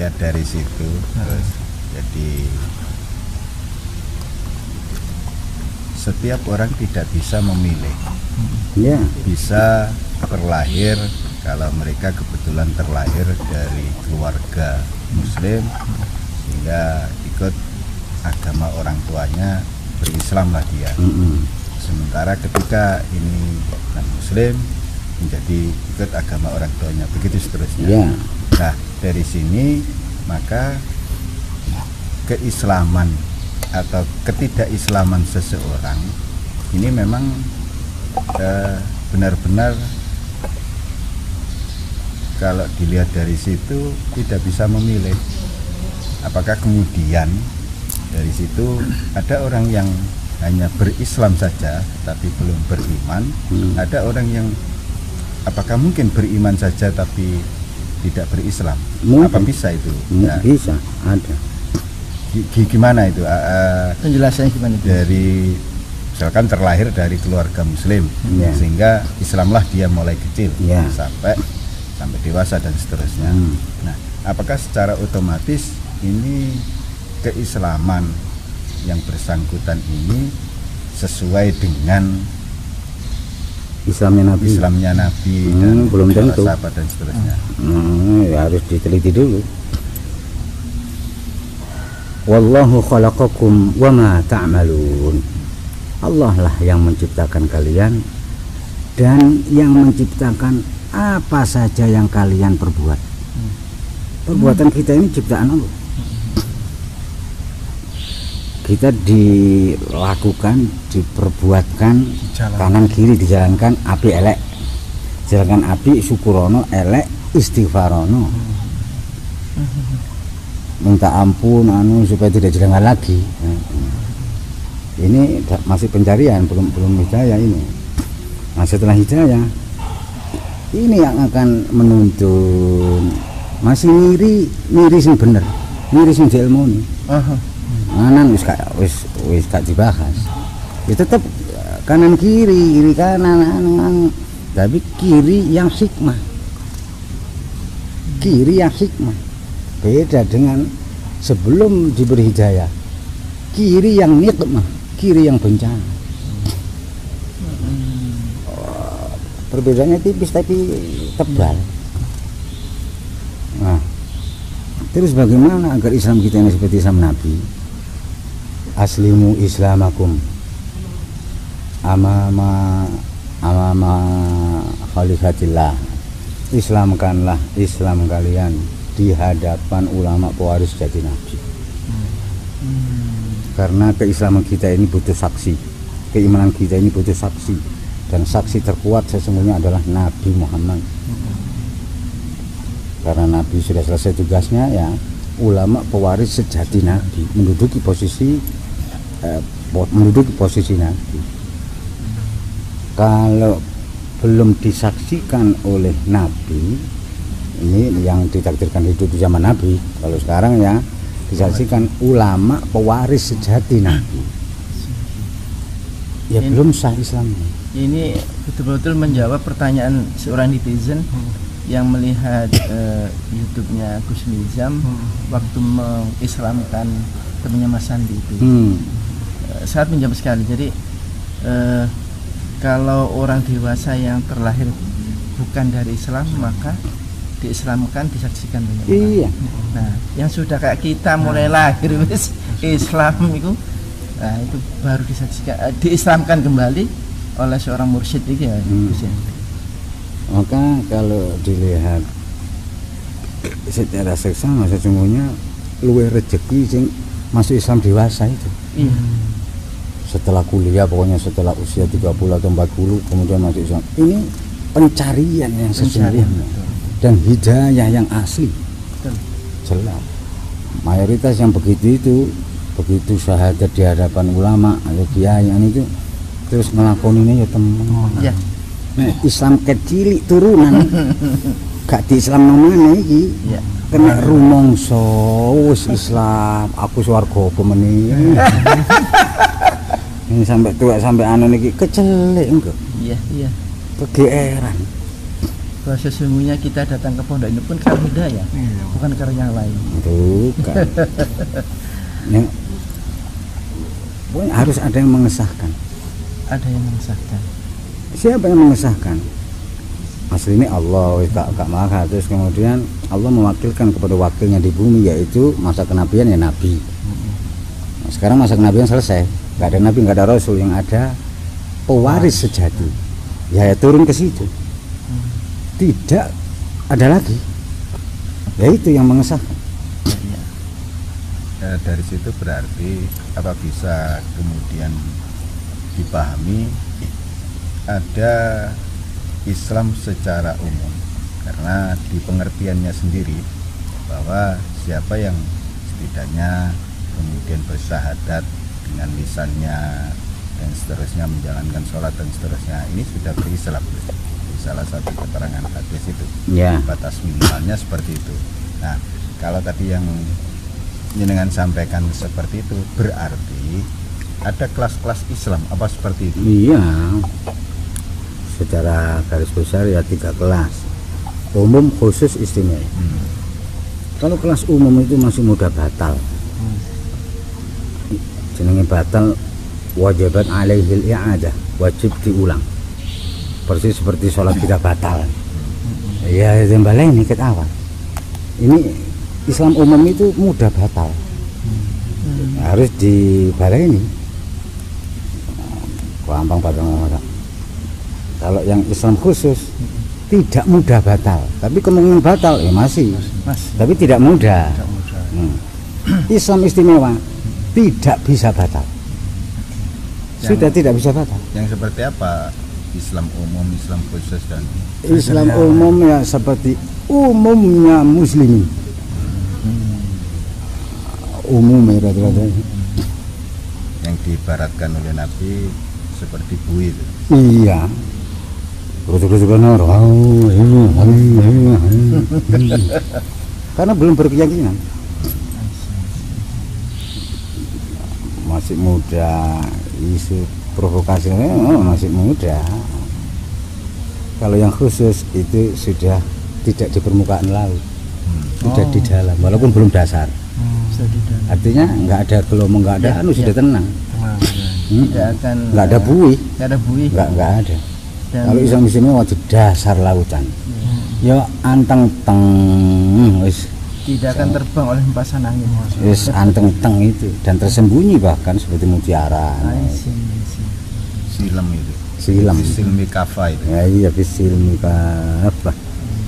dilihat dari situ, terus jadi setiap orang tidak bisa memilih, bisa terlahir kalau mereka kebetulan terlahir dari keluarga Muslim sehingga ikut agama orang tuanya, berislamlah dia. Sementara ketika ini bukan Muslim menjadi ikut agama orang tuanya, begitu seterusnya. Nah, dari sini maka keislaman atau ketidakislaman seseorang ini memang benar-benar kalau dilihat dari situ tidak bisa memilih. Apakah kemudian dari situ ada orang yang hanya berislam saja tapi belum beriman, ada orang yang apakah mungkin beriman saja tapi tidak berislam? Mungkin. Apa bisa itu? Ya. Bisa, ada. Gimana itu? Penjelasannya gimana itu? Dari misalkan terlahir dari keluarga Muslim, sehingga Islamlah dia mulai kecil sampai dewasa dan seterusnya. Nah, apakah secara otomatis ini keislaman yang bersangkutan ini sesuai dengan Islamnya Nabi dan belum tentu sahabat dan seterusnya? Ya harus diteliti dulu. Wallahu khalaqakum wama ta'malun. Allah lah yang menciptakan kalian dan yang menciptakan apa saja yang kalian perbuat. Perbuatan kita ini ciptaan Allah. Kita dilakukan, diperbuatkan kanan kiri, dijalankan api elek, jalankan api syukurono, elek istighfarono, minta ampun supaya tidak jelangkan lagi. Ini masih pencarian, belum hidayah ini. Nah, setelah hidayah ini yang akan menuntun. Masih ngiri sing bener, ngiri sing diilmuni. Kanan wis gak dibahas. Ya tetap kanan kiri kanan, tapi kiri yang hikmah. Kiri yang hikmah. Beda dengan sebelum diberi hidayah. Kiri yang nikmah, kiri yang bencana. Perbedaannya tipis tapi tebal. Nah, terus bagaimana agar Islam kita ini seperti Islam Nabi? Aslimu islamakum amama khalifatillah. Islamkanlah Islam kalian di hadapan ulama pewaris jadi Nabi. Karena keislaman kita ini butuh saksi, keimanan kita ini butuh saksi, dan saksi terkuat sesungguhnya adalah Nabi Muhammad. Karena Nabi sudah selesai tugasnya, ya ulama pewaris sejati Nabi menduduki posisi Nabi. Kalau belum disaksikan oleh Nabi, ini yang ditakdirkan hidup di zaman Nabi. Kalau sekarang ya disaksikan ulama pewaris sejati Nabi. Ya ini, belum sah Islamnya. Ini betul-betul menjawab pertanyaan seorang netizen yang melihat YouTube-nya Gus Nizam waktu mengislamkan temannya Mas Sandi itu. Sangat menjawab sekali. Jadi kalau orang dewasa yang terlahir bukan dari Islam, maka diislamkan, disaksikan banyak orang. Iya. Nah, yang sudah kayak kita mulai lahir Islam itu, nah itu baru disaksikan, diislamkan kembali oleh seorang mursyid itu ya. Maka kalau dilihat secara seksama sesungguhnya luwih rezeki sing masuk Islam dewasa itu. Setelah kuliah, pokoknya setelah usia 30 atau 40 kemudian masuk Islam. Ini pencarian yang sesungguhnya dan hidayah yang asli. Jelas. Mayoritas yang begitu syahadat di hadapan ulama atau kiai itu terus ngelakoninya ya temen. Nah, Islam kecilik turunan gak di Islam namanya iki kena rumongso wis Islam aku swarga apa meneh. Ini sampai tua sampai anu niki kecelik engko. Iya. Kegeeran. bahwa sesungguhnya kita datang ke pondok ini pun karena hidayah, bukan karena yang lain. Bukan. Yang harus ada yang mengesahkan. Ada yang mengesahkan. Siapa yang mengesahkan? Aslinya Allah gak marah. Terus kemudian Allah mewakilkan kepada wakilnya di bumi, yaitu masa kenabian ya Nabi. Nah, sekarang masa kenabian selesai, gak ada Nabi, gak ada Rasul, yang ada pewaris sejati. Ya turun ke situ. Tidak ada lagi, yaitu yang mengesahkan. Dari situ berarti apa bisa kemudian dipahami ada Islam secara umum, karena di pengertiannya sendiri bahwa siapa yang setidaknya kemudian bersyahadat dengan lisannya dan seterusnya, menjalankan sholat dan seterusnya, ini sudah berislam. Salah satu keterangan hadis itu Ya. batas minimalnya seperti itu. Nah, kalau tadi yang jenengan sampaikan seperti itu, berarti ada kelas-kelas Islam apa seperti itu? Iya. Secara garis besar ya 3 kelas. Umum, khusus, istimewa. Kalau kelas umum itu masih mudah batal. Jenenge batal, wajibat alaihil i'adah, wajib diulang. Persis seperti sholat kita batal. Ya kembali ini ke awal. Ini Islam umum itu mudah batal. Harus dibaleni. Gampang batal. Kalau yang Islam khusus tidak mudah batal, tapi kemungkinan batal ya masih. Tapi tidak mudah. Islam istimewa tidak bisa batal. Sudah tidak bisa batal. Yang seperti apa? Islam umum, Islam khusus, dan Islam umum ya seperti umumnya muslimin. Umum ya rata-rata. yang diibaratkan oleh Nabi seperti buih. Iya. Rusuk-rusukan orang. Karena belum berkeyakinan. Masih muda, isu provokasinya masih muda. Kalau yang khusus itu sudah tidak di permukaan laut, sudah di dalam, walaupun belum dasar. Artinya nggak ada gelombang, nggak ada sudah tenang. Nggak ada buih, nggak ada. Kalau Islam di sini wajib dasar lautan. Ya anteng teng, tidak akan terbang oleh hempasan angin. Wis anteng teng itu, dan tersembunyi bahkan seperti mutiara. Silam itu. Silam. Silmi kafa itu. Ya iya, silmi kafa.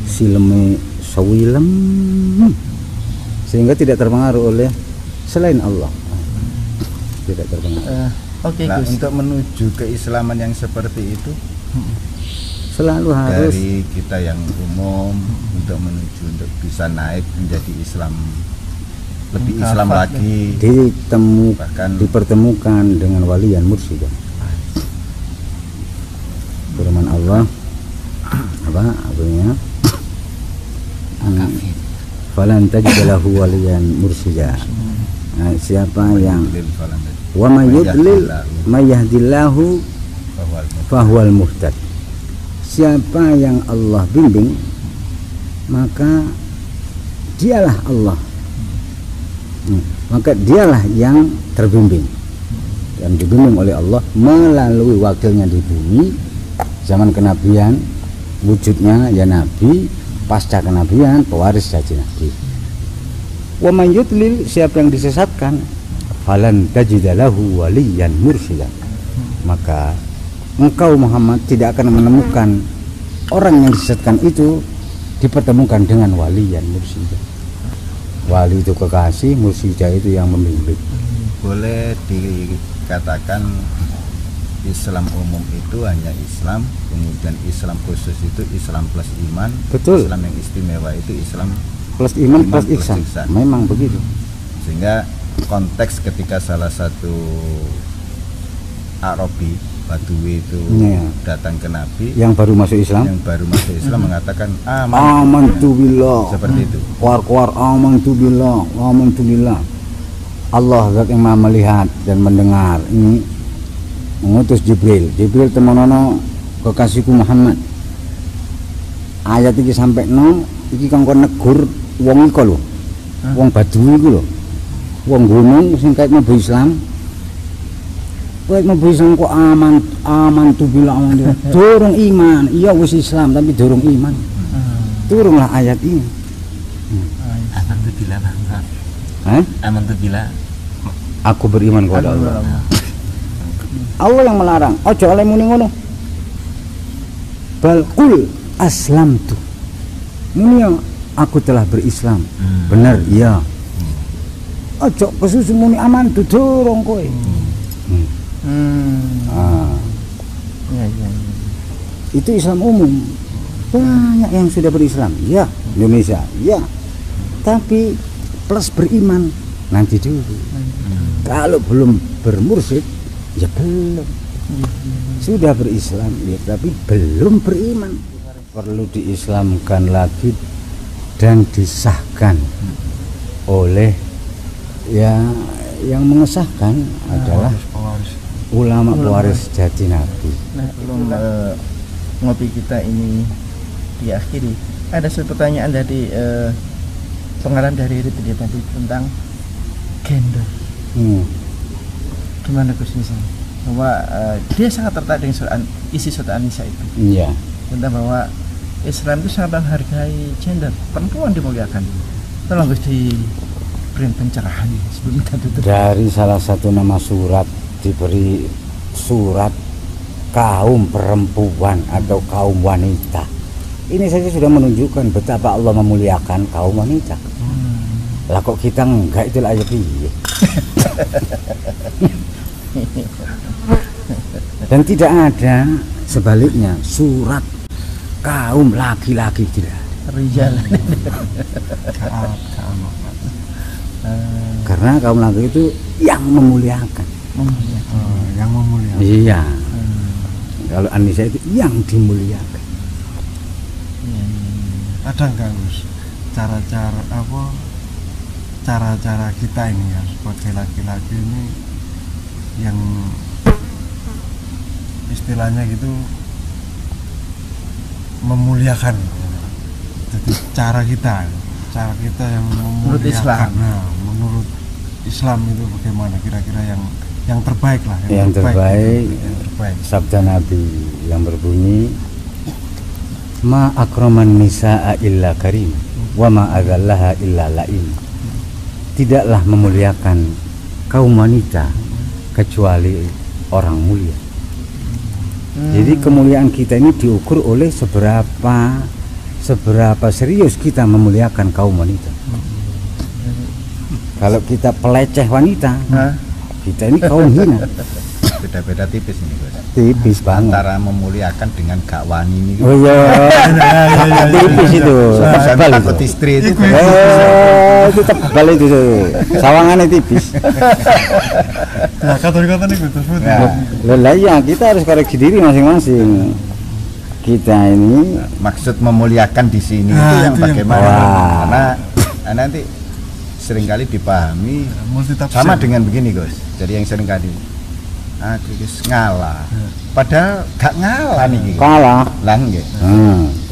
Silmi sawilem. Sehingga tidak terpengaruh oleh selain Allah. Tidak terpengaruh. Nah, untuk menuju keislaman yang seperti itu selalu harus dari kita yang umum untuk menuju untuk bisa naik menjadi Islam lebih Islam lagi, dipertemukan dengan waliyan mursyid. Firman Allah apa artinya? Falan tajid lahu waliyan mursyida. Nah, siapa yang wa may yudlil may yahdillahu fahuwal muhtad. Siapa yang Allah bimbing, maka dialah Allah. Maka dialah yang terbimbing, yang dibimbing oleh Allah melalui wakilnya di bumi. Zaman kenabian wujudnya ya nabi, pasca kenabian pewaris janji nabi. Wa man yudlil, siapa yang disesatkan, falan tajidalahu waliyan mursyida. Maka engkau Muhammad tidak akan menemukan orang yang disesatkan itu dipertemukan dengan waliyan mursyida. Wali itu kekasih, mursyida itu yang membimbing. Boleh dikatakan Islam umum itu hanya Islam, kemudian Islam khusus itu Islam plus iman. Betul. Islam yang istimewa itu Islam plus iman plus ihsan. Memang begitu. Sehingga konteks ketika salah satu Arabi Badui itu datang ke Nabi yang baru masuk Islam, mengatakan amantu billah, seperti itu. Kuar amantu billah. Allah zat yang maha melihat dan mendengar. Ini mengutus Jibril teman-teman kekasihku Muhammad. ayat iki sampai no iki kanggo negur wong iku lho. Wong Badui iku lho. Wong gunung sing kait mlebu Islam. Kowe mlebu Islam kok aman tu bila aman. Durung iman. Iya wis Islam tapi durung iman. Turunlah ayat ini. Aman tu bila. Hah? Aman tu bila. Aku beriman kepada Allah. Allah yang melarang. Ojo oleh muni ngono. Bal qul aslamtu. Muni aku telah berislam. Benar, iya. Ojo kesusu muni aman tu durung kowe. Ya. Itu Islam umum. Banyak yang sudah berislam. Ya, Indonesia. Ya. Tapi plus beriman nanti dulu. Kalau belum bermursyid, ya belum. Sudah berislam, ya tapi belum beriman. Perlu diislamkan lagi dan disahkan oleh ya yang mengesahkan adalah ulama pewaris jati Nabi. Nah, belum ngopi kita ini diakhiri. Ada satu pertanyaan dari pengarang dari dia tadi tentang gender. Gimana Gus Misal? Bahwa dia sangat tertarik dengan isi surat An-Nisa itu. Iya. Tentang bahwa Islam itu sangat menghargai gender, perempuan dimuliakan. Tolong Gus diberi pencerahan sebelum kita tutup. Dari salah satu nama surat diberi surat kaum perempuan atau kaum wanita. Ini saja sudah menunjukkan betapa Allah memuliakan kaum wanita. Lah kok kita enggak itu ayat piye? Dan tidak ada sebaliknya surat kaum laki-laki tidak ada. Rijal. Karena kaum laki itu yang memuliakan. Yang memuliakan. Iya. Kalau An-Nisa itu yang dimuliakan. Ada enggak Gus cara-cara kita ini ya sebagai laki-laki ini yang istilahnya gitu memuliakan, jadi cara kita yang menurut Islam. Nah, menurut Islam itu bagaimana kira-kira yang terbaik lah, yang terbaik sabda Nabi yang berbunyi ma akraman nisaa illa karim wa ma adzallaha illa laim. Tidaklah memuliakan kaum wanita kecuali orang mulia. Jadi kemuliaan kita ini diukur oleh seberapa serius kita memuliakan kaum wanita. Kalau kita peleceh wanita, kita ini kaum hina. Beda-beda tipis ini Gus. Tipis banget. Antara memuliakan dengan gak wani ini. Oh iya, tipis itu. Tebal itu. Takut istri itu. Itu tebal itu. Sawangannya tipis. Nah, kata-kata nih Gus. Lah iya, kita harus koreksi diri masing-masing. Kita ini Maksud memuliakan di sini itu yang bagaimana? Karena nanti seringkali dipahami sama dengan begini Gus. Jadi yang seringkali aku ngalah. Padahal gak ngalah nih. Kalah. Lah nggih.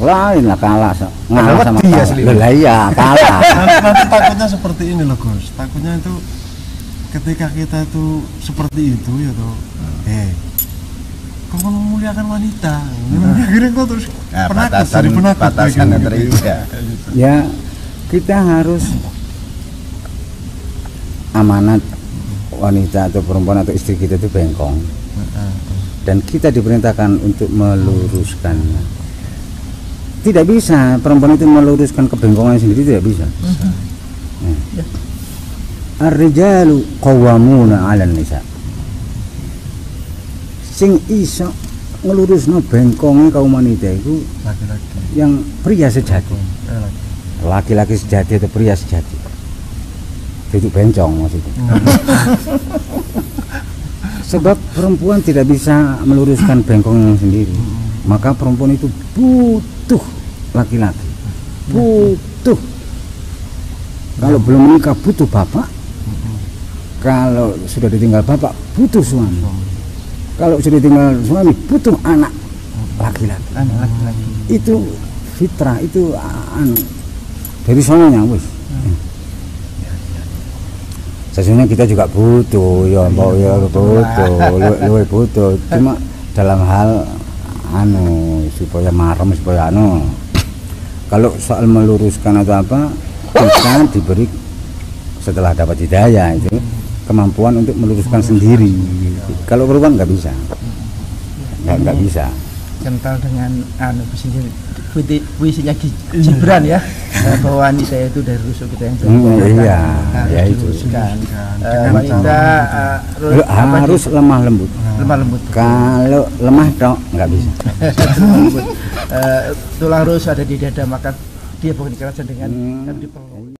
Lain lah kalah. Ngalah sama dia kalah. Lah iya, kalah. Nanti takutnya seperti ini loh Gus. Takutnya itu ketika kita itu seperti itu ya tuh. Kau memuliakan wanita. Akhirnya kau terus batasan teriak. Ya, kita harus amanat wanita atau perempuan atau istri kita itu bengkong, dan kita diperintahkan untuk meluruskannya. Tidak bisa perempuan itu meluruskan kebengkongan sendiri, tidak bisa. Ar-rijalu qawwamuna 'alan nisa. Sing iso ngelurusno bengkonge kaum wanita itu laki-laki yang pria sejati. Laki-laki sejati atau pria sejati. Itu bencong maksudnya. Sebab perempuan tidak bisa meluruskan bengkongnya sendiri. Maka perempuan itu butuh laki-laki. Butuh. Kalau belum menikah butuh bapak. Kalau sudah ditinggal bapak butuh suami. Kalau sudah ditinggal suami butuh anak laki-laki. Anak laki-laki. Itu fitrah itu dari sononya wis. Sesungguhnya kita juga butuh ya mbak ya luwe butuh, cuma dalam hal supaya marem supaya kalau soal meluruskan atau apa kita diberi setelah dapat hidayah itu kemampuan untuk meluruskan sendiri. Kalau perempuan nggak bisa, nggak bisa. Kental dengan puisinya Gibran ya, bahwa wanita itu dari rusuk kita yang iya, ya itu. Wanita harus lemah lembut. Kalau lemah dong nggak bisa. Tulang rusuk ada di dada, maka dia bukan dikerasan dengan diperlukan.